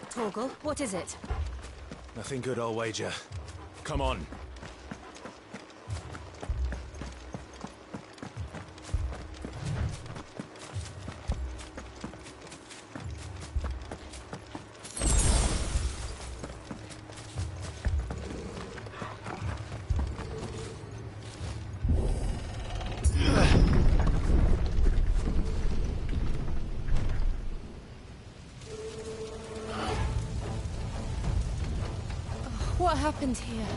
Torgal, what is it? Nothing good, I'll wager. Come on. What happened here?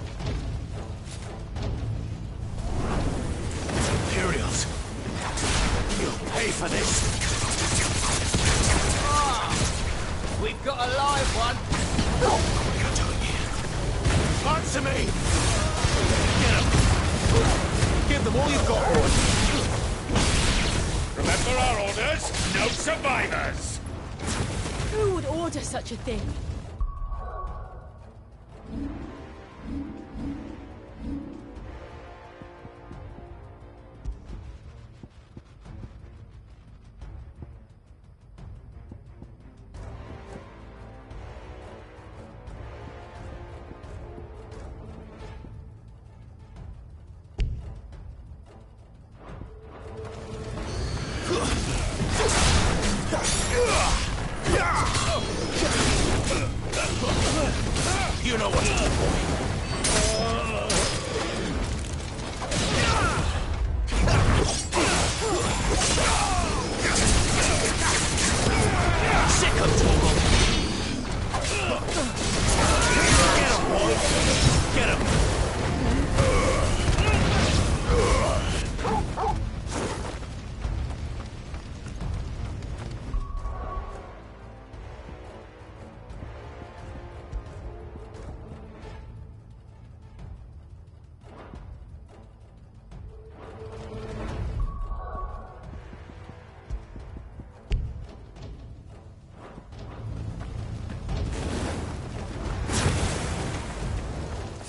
Imperials! You'll pay for this! We've got a live one. What are you doing here? Answer me! Get him! Give them all you've got, boys! Remember our orders? No survivors! Who would order such a thing? You know what to do, boy. Sick of Torgal. Get him, boy. Get him.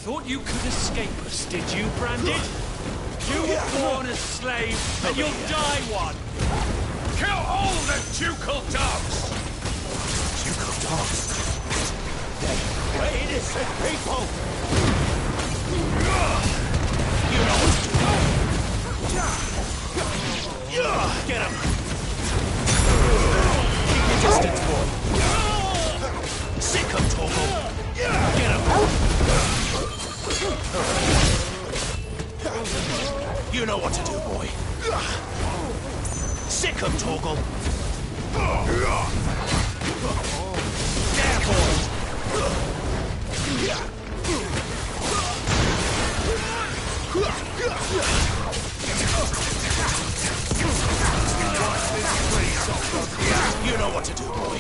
Thought you could escape us, did you, Branded? You were born a slave, and you'll die one! Kill all the ducal dogs! Ducal dogs. They're innocent people. You know what to do. Get him. Keep your distance, boy. Sick of Torgal. Get him. You know what to do, boy. Sick of Torgal. There, boy. You know what to do, boy.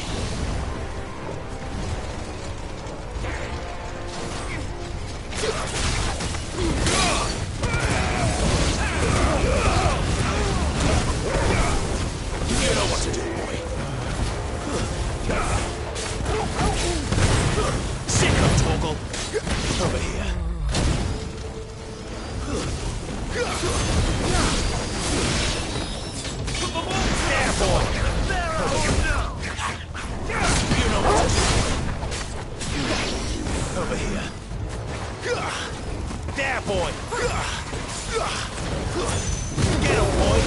You know what to do, boy. Sick of Torgal. Over here. There, boy. You know what to do. Over here. There, boy. Get him, boy.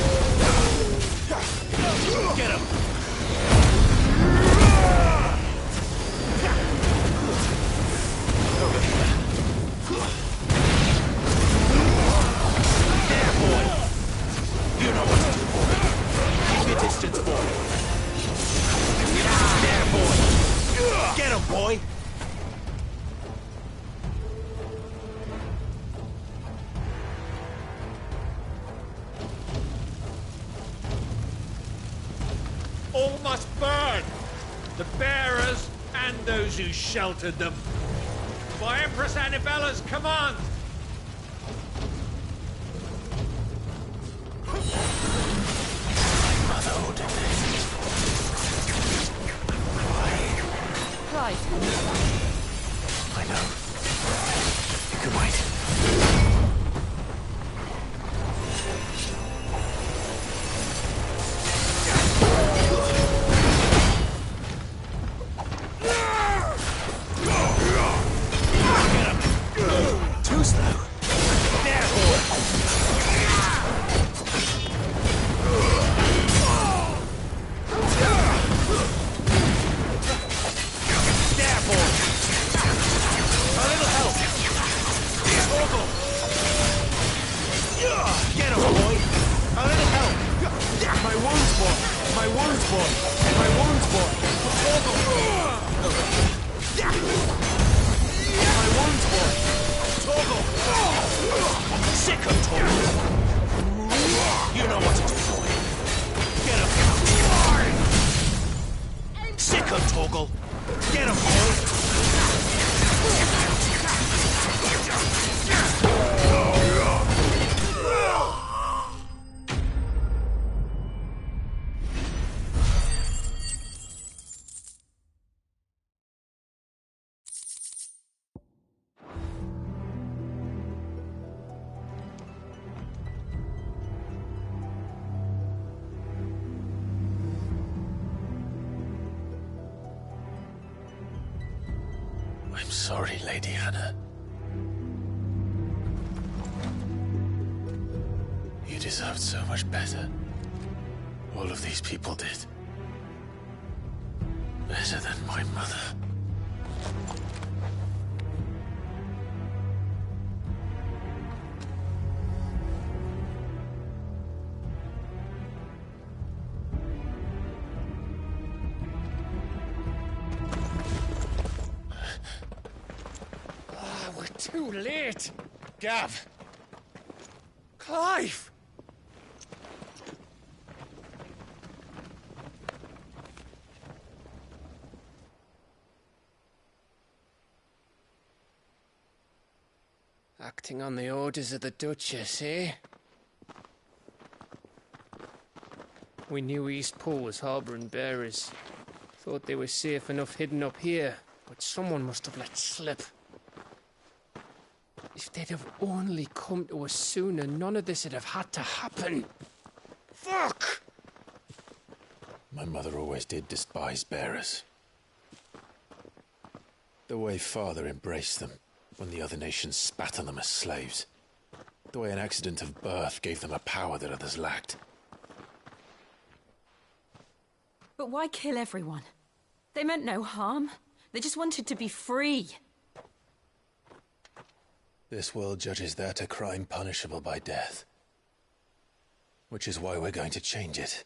Get him. Over here. There, boy. You know what to do, boy. Keep your distance, boy. There, boy. Get him, boy. All must burn! The bearers and those who sheltered them. By Empress Annibella's command! Mother ordered this. Right. I know. You can wait. My wounds, boy! My wounds, boy! My wounds, boy! Torgal! Sick of Torgal! You know what to do, boy. Get him! Sick of Torgal! Get him, boy! I'm sorry, Lady Hannah. You deserved so much better. All of these people did. Better than my mother. Too late! Gav! Clive! Acting on the orders of the Duchess, eh? We knew East Pool was harbouring bearers. Thought they were safe enough hidden up here, but someone must have let slip. If they'd have only come to us sooner, none of this would have had to happen. Fuck! My mother always did despise bearers. The way Father embraced them when the other nations spat on them as slaves. The way an accident of birth gave them a power that others lacked. But why kill everyone? They meant no harm. They just wanted to be free. This world judges that a crime punishable by death. Which is why we're going to change it.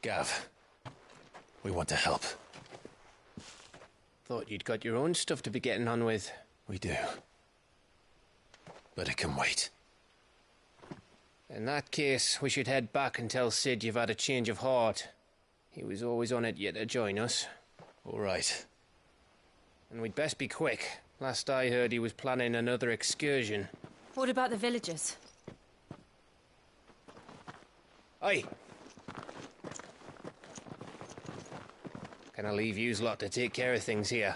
Gav, we want to help. Thought you'd got your own stuff to be getting on with. We do. But it can wait. In that case, we should head back and tell Sid you've had a change of heart. He was always on it yet to join us. All right. And we'd best be quick. Last I heard, he was planning another excursion. What about the villagers? Aye. Can I leave yous lot to take care of things here?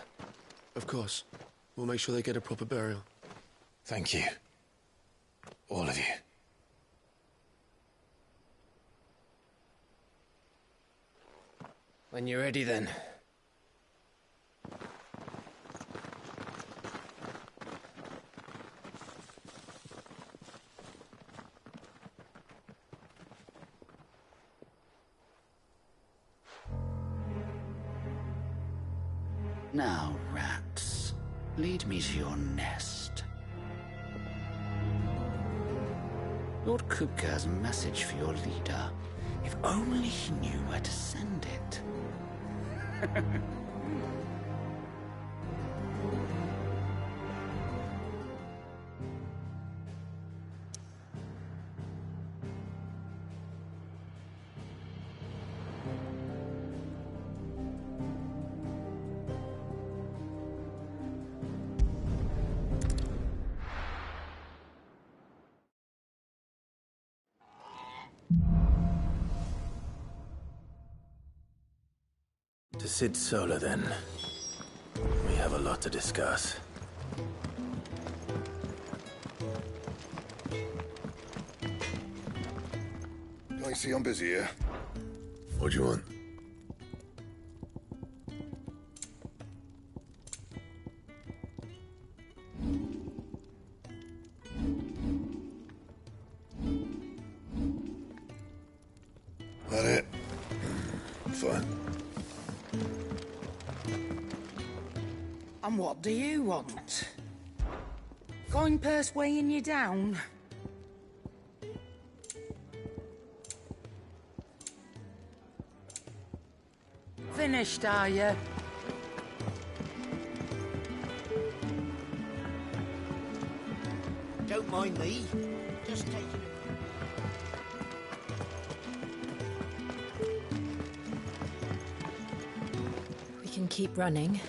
Of course. We'll make sure they get a proper burial. Thank you. All of you. When you're ready, then. Now, rats, lead me to your nest. Lord Kupka has a message for your leader. If only he knew where to send it. To Sid Solar, then. We have a lot to discuss. I see I'm busy here. What do you want? That it? Fine. And what do you want? Going purse weighing you down? finished, are you? Don't mind me. Just taking it. We can keep running.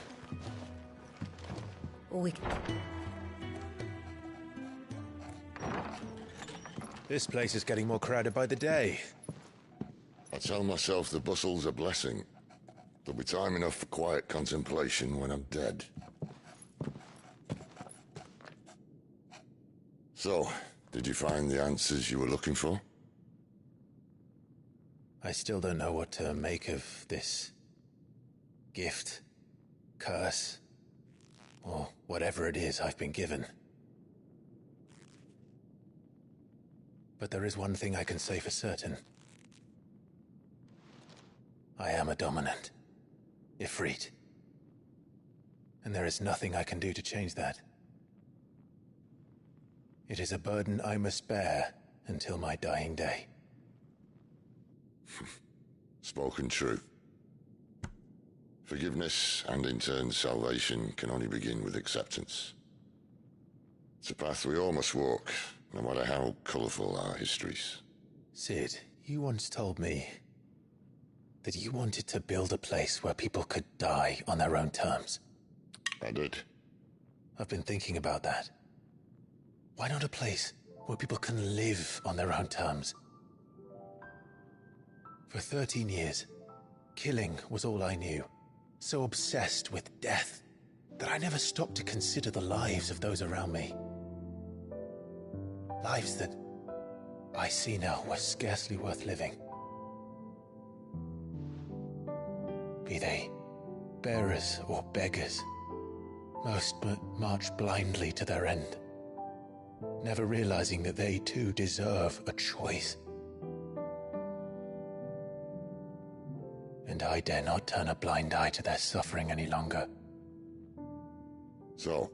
Or we can... This place is getting more crowded by the day. I tell myself the bustle's a blessing. There'll be time enough for quiet contemplation when I'm dead. So, did you find the answers you were looking for? I still don't know what to make of this gift, curse, or whatever it is I've been given. But there is one thing I can say for certain. I am a dominant, Ifrit. And there is nothing I can do to change that. It is a burden I must bear until my dying day. Spoken true. Forgiveness and in turn salvation can only begin with acceptance. It's a path we all must walk, no matter how colourful our histories. Sid, you once told me that you wanted to build a place where people could die on their own terms. I did. I've been thinking about that. Why not a place where people can live on their own terms? For 13 years, killing was all I knew. So obsessed with death that I never stopped to consider the lives of those around me. Lives that I see now were scarcely worth living. Be they bearers or beggars, most march blindly to their end, never realizing that they too deserve a choice. And I dare not turn a blind eye to their suffering any longer. So,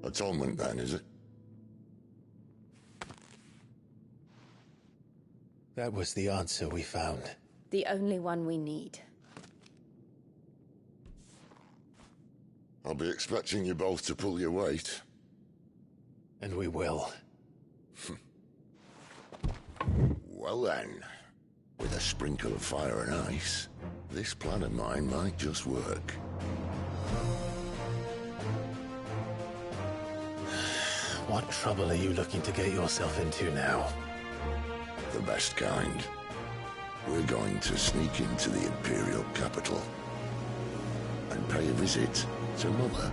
atonement then, is it? That was the answer we found. The only one we need. I'll be expecting you both to pull your weight. And we will. Well then, with a sprinkle of fire and ice, this plan of mine might just work. What trouble are you looking to get yourself into now? The best kind. We're going to sneak into the Imperial capital and pay a visit to Mother.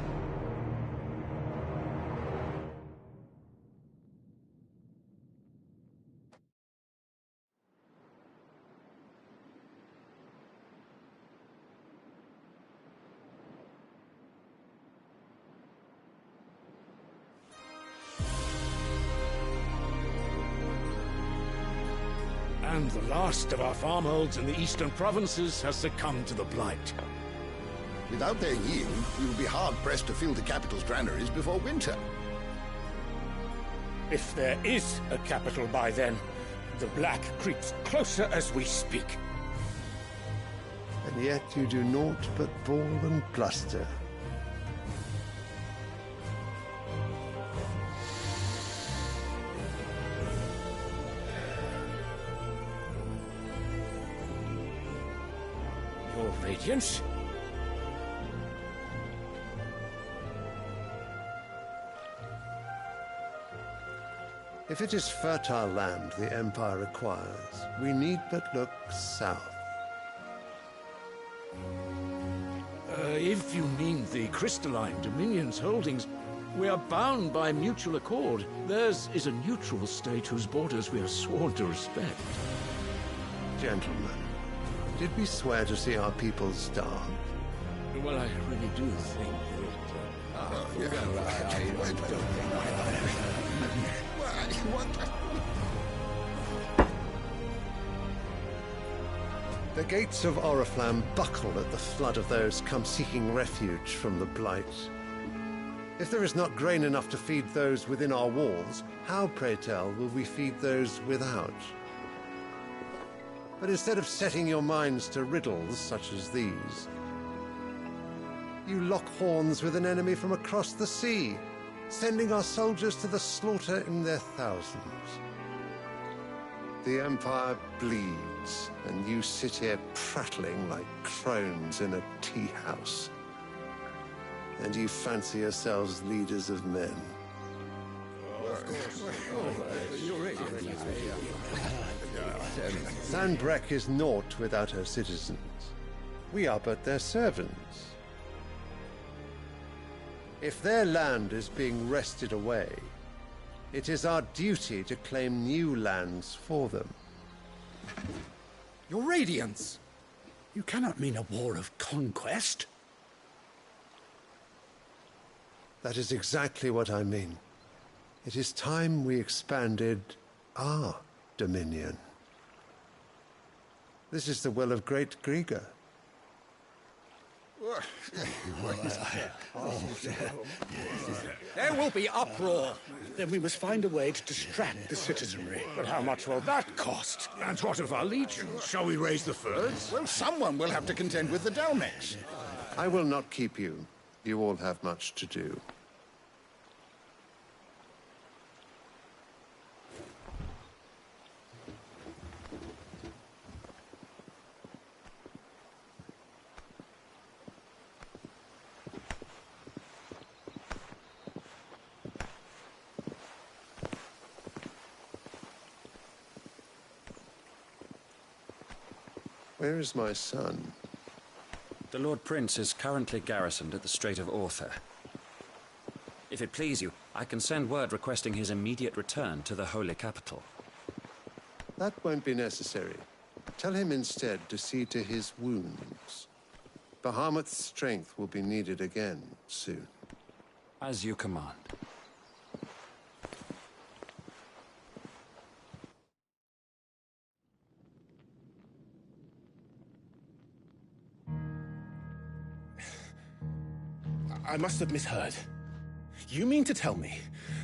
And the last of our farmholds in the eastern provinces has succumbed to the blight. Without their yield, we will be hard-pressed to fill the capital's granaries before winter. If there is a capital by then, the Black creeps closer as we speak. And yet you do naught but bawl and bluster. Your Radiance? If it is fertile land the Empire requires, we need but look south. If you mean the crystalline Dominion's holdings, we are bound by mutual accord. Theirs is a neutral state whose borders we are sworn to respect. Gentlemen, did we swear to see our people starve? Well, I really do think The gates of Oriflamme buckle at the flood of those come seeking refuge from the Blight. If there is not grain enough to feed those within our walls, how, pray tell, will we feed those without? But instead of setting your minds to riddles such as these, you lock horns with an enemy from across the sea, sending our soldiers to the slaughter in their thousands. The Empire bleeds, and you sit here prattling like crones in a tea house. And you fancy yourselves leaders of men. Sandbreck is naught without her citizens. We are but their servants. If their land is being wrested away, it is our duty to claim new lands for them. Your Radiance! You cannot mean a war of conquest. That is exactly what I mean. It is time we expanded our dominion. This is the will of great Grieger. There will be uproar. Then we must find a way to distract the citizenry. But how much will that cost? And what of our legions? Shall we raise the furs? Well, someone will have to contend with the Dalmex. I will not keep you. You all have much to do. Where is my son? The Lord Prince is currently garrisoned at the Strait of Author. If it please you, I can send word requesting his immediate return to the Holy Capital. That won't be necessary. Tell him instead to see to his wounds. Bahamut's strength will be needed again soon. As you command. I must have misheard. You mean to tell me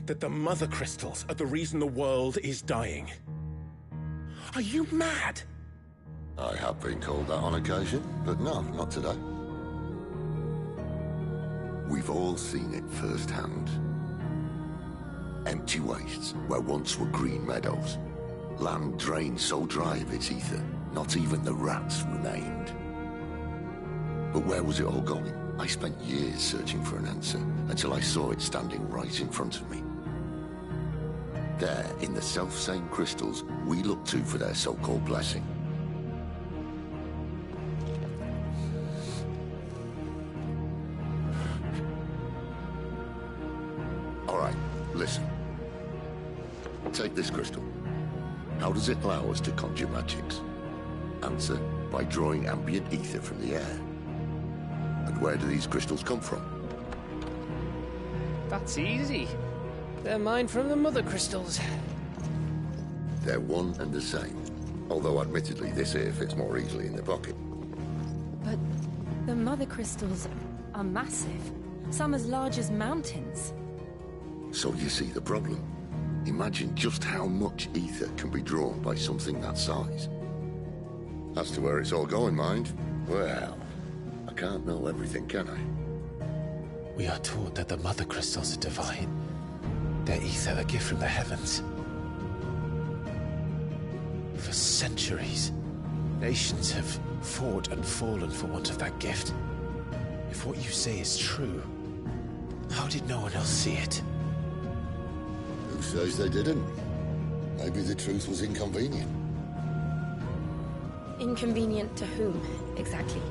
that the Mother Crystals are the reason the world is dying? Are you mad? I have been called that on occasion, but no, not today. We've all seen it firsthand. Empty wastes where once were green meadows. Land drained so dry of its ether, not even the rats remained. But where was it all going? I spent years searching for an answer, until I saw it standing right in front of me. There, in the self-same crystals we look to for their so-called blessing. All right, listen. Take this crystal. How does it allow us to conjure magics? Answer, by drawing ambient ether from the air. And where do these crystals come from? That's easy. They're mined from the Mother Crystals. They're one and the same. Although admittedly this here fits more easily in the pocket. But the Mother Crystals are massive. Some as large as mountains. So you see the problem. Imagine just how much ether can be drawn by something that size. As to where it's all going, mind, well, I can't know everything, can I? We are taught that the Mother Crystals are divine. Their ether a gift from the heavens. For centuries, nations have fought and fallen for want of that gift. If what you say is true, how did no one else see it? Who says they didn't? Maybe the truth was inconvenient. Inconvenient to whom, exactly?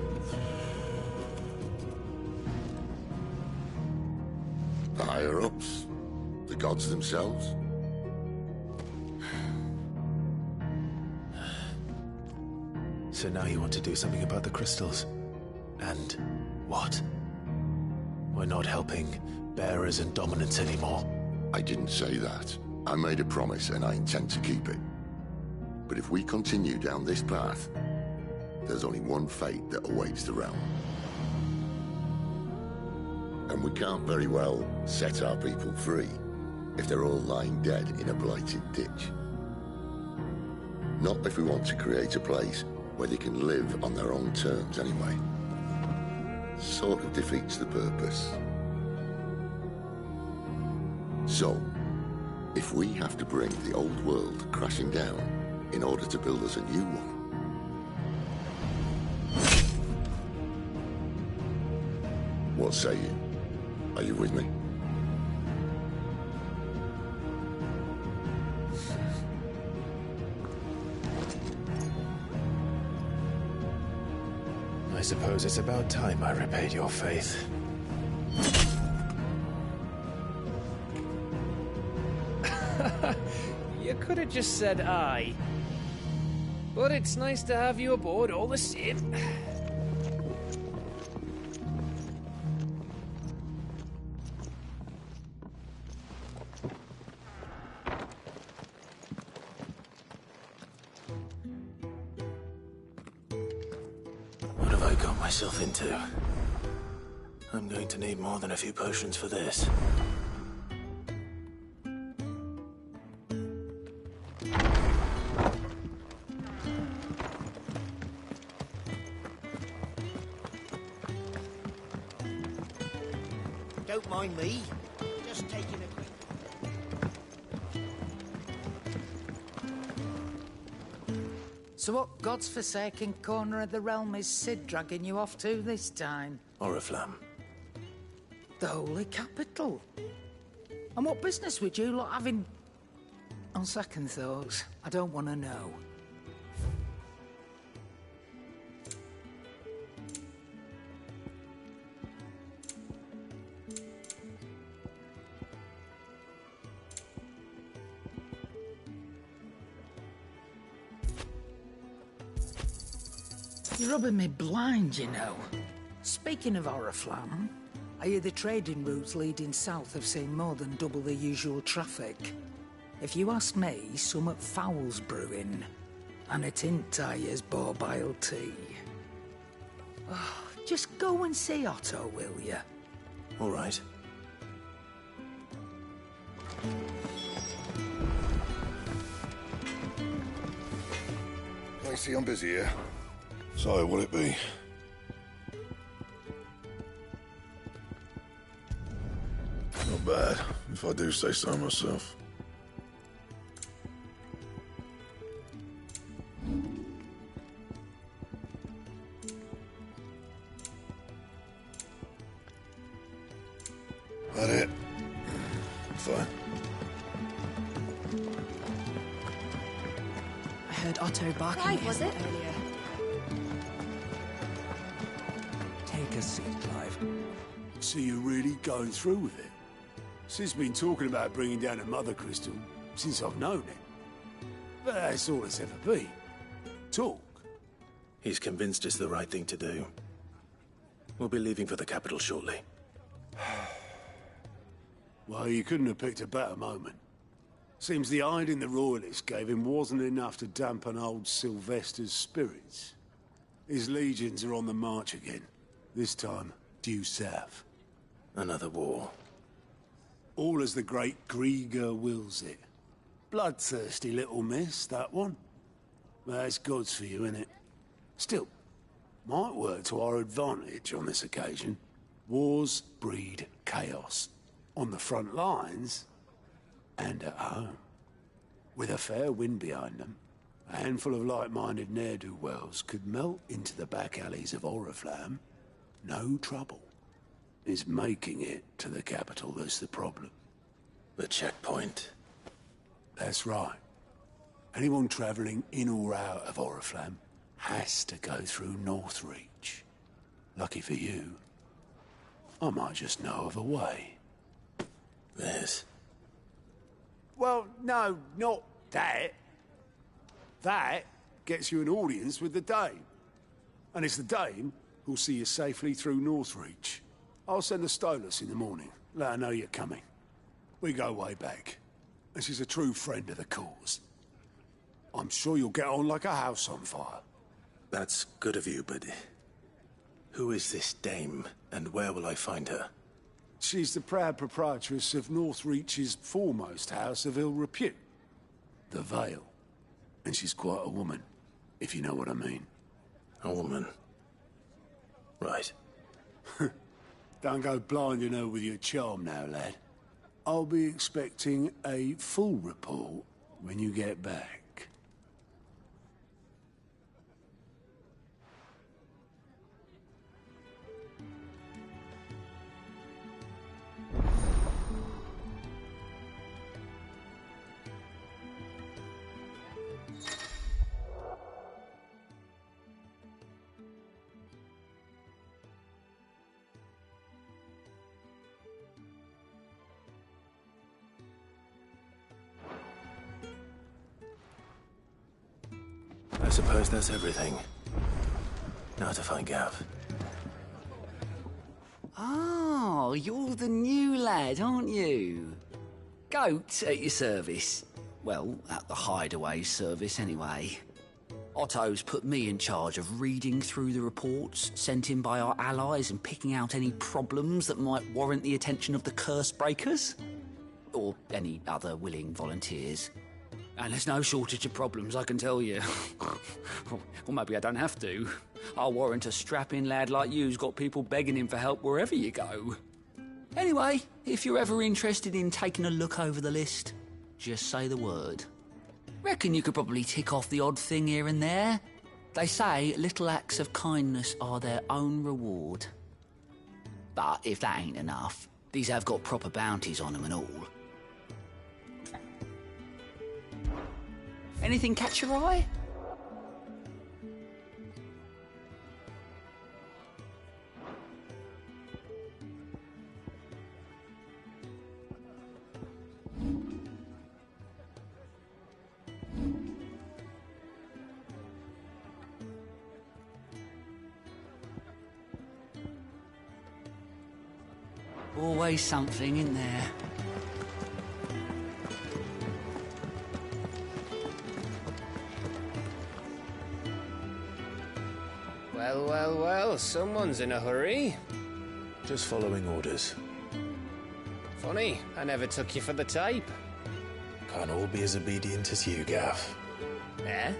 The higher-ups? The gods themselves? So now you want to do something about the crystals? And what? We're not helping bearers and dominants anymore. I didn't say that. I made a promise and I intend to keep it. But if we continue down this path, there's only one fate that awaits the realm. And we can't very well set our people free if they're all lying dead in a blighted ditch. Not if we want to create a place where they can live on their own terms anyway. Sort of defeats the purpose. So, if we have to bring the old world crashing down in order to build us a new one, what say you? Are you with me? I suppose it's about time I repaid your faith. You could have just said aye. But it's nice to have you aboard all the same. What have I got myself into? I'm going to need more than a few potions for this. Don't mind me. Just taking a quick... So what God's forsaken corner of the realm is Cid dragging you off to this time? Oriflamme. The Holy Capital. And what business would you lot having... On second thoughts, I don't want to know. You're rubbing me blind, you know. Speaking of Oriflamme, I hear the trading routes leading south have seen more than double the usual traffic. If you ask me, summat foul's brewing. And a tint tire's borbile tea. Oh, just go and see Otto, will you? All right. I see I'm busy here. So, will it be? Not bad, if I do say so myself. That it? Fine. I heard Otto barking Right, at was him it? earlier. Take a seat, Clive. So you're really going through with it? Sid's been talking about bringing down a mother crystal since I've known it. But that's all it's ever been. Talk. He's convinced it's the right thing to do. We'll be leaving for the capital shortly. Well, you couldn't have picked a better moment. Seems the hiding the royalists gave him wasn't enough to dampen old Sylvester's spirits. His legions are on the march again. This time, due south. Another war. All as the great Grieger wills it. Bloodthirsty little miss, that one. That's God's for you, innit? Still, might work to our advantage on this occasion. Wars breed chaos. On the front lines, and at home. With a fair wind behind them, a handful of like-minded ne'er-do-wells could melt into the back alleys of Oriflamme. No trouble. It's making it to the capital that's the problem. The checkpoint. That's right. Anyone travelling in or out of Oriflamme has to go through Northreach. Lucky for you, I might just know of a way. This? Well, no, not that. That gets you an audience with the Dame. And it's the Dame who'll see you safely through Northreach. I'll send the Stolas in the morning. Let her know you're coming. We go way back. And she's a true friend of the cause. I'm sure you'll get on like a house on fire. That's good of you, but... who is this Dame, and where will I find her? She's the proud proprietress of Northreach's foremost house of ill repute, the Vale. and she's quite a woman, if you know what I mean. A woman. Right. Don't go blinding her with your charm now, lad. I'll be expecting a full report when you get back. I suppose that's everything. Now to find Gav. Oh, you're the new lad, aren't you? Goat at your service. Well, at the hideaway service, anyway. Otto's put me in charge of reading through the reports sent in by our allies and picking out any problems that might warrant the attention of the curse breakers. Or any other willing volunteers. And there's no shortage of problems, I can tell you. Or maybe I don't have to. I'll warrant a strapping lad like you's got people begging him for help wherever you go. Anyway, if you're ever interested in taking a look over the list, just say the word. Reckon you could probably tick off the odd thing here and there. They say little acts of kindness are their own reward. But if that ain't enough, these have got proper bounties on them and all. Anything catch your eye? Always something in there. Well, well, well, someone's in a hurry. Just following orders. Funny, I never took you for the type. Can't all be as obedient as you, Gav. Eh?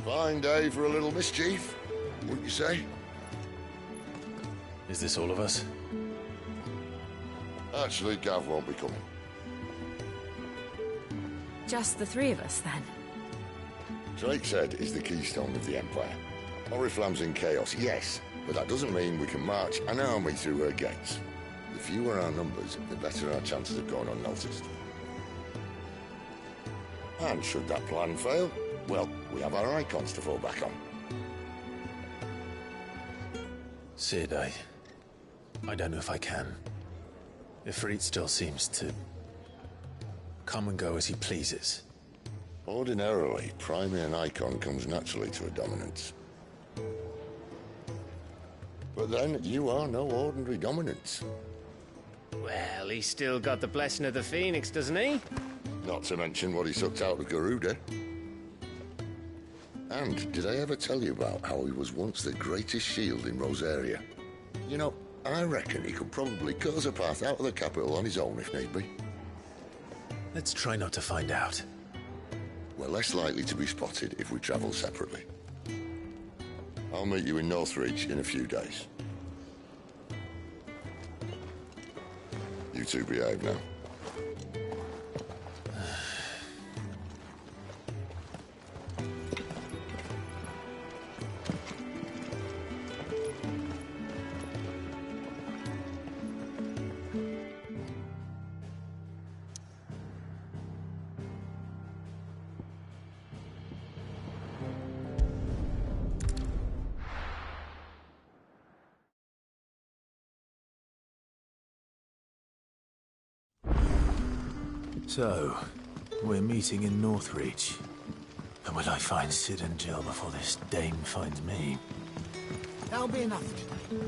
Fine day for a little mischief, wouldn't you say? Is this all of us? Actually, Gav won't be coming. Just the three of us, then? Drake's Head is the keystone of the Empire. Oriflamme's in chaos, yes, but that doesn't mean we can march an army through her gates. The fewer our numbers, the better our chances of going unnoticed. And should that plan fail, well, we have our icons to fall back on. Sid, I don't know if I can. Ifrit still seems to come and go as he pleases. Ordinarily, priming an icon comes naturally to a dominance. But then, you are no ordinary dominance. Well, he's still got the blessing of the Phoenix, doesn't he? Not to mention what he sucked out of Garuda. And did I ever tell you about how he was once the greatest shield in Rosaria? You know, I reckon he could probably cut us a path out of the capital on his own if need be. Let's try not to find out. We're less likely to be spotted if we travel separately. I'll meet you in Northreach in a few days. You two behave now. So, we're meeting in Northreach. And will I find Sid and Jill before this dame finds me? That'll be enough today.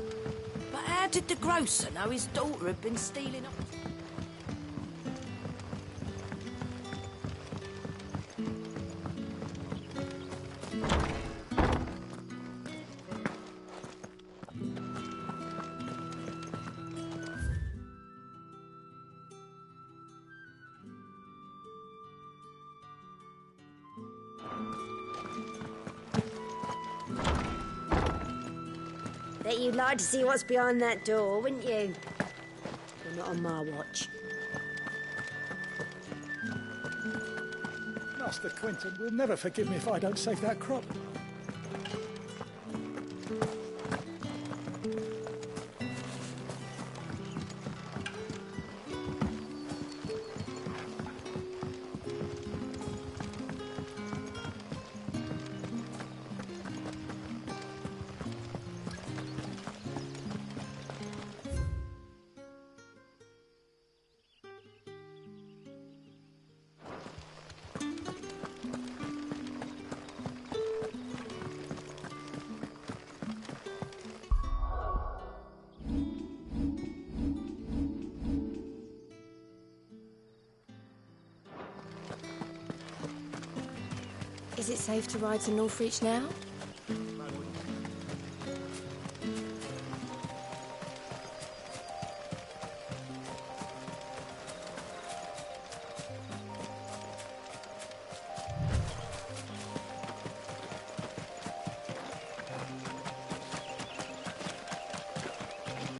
But how did the grocer know his daughter had been stealing up? Bet you'd like to see what's behind that door, wouldn't you? Well, not on my watch. Master Quentin will never forgive me if I don't save that crop. Is it safe to ride to Northreach now?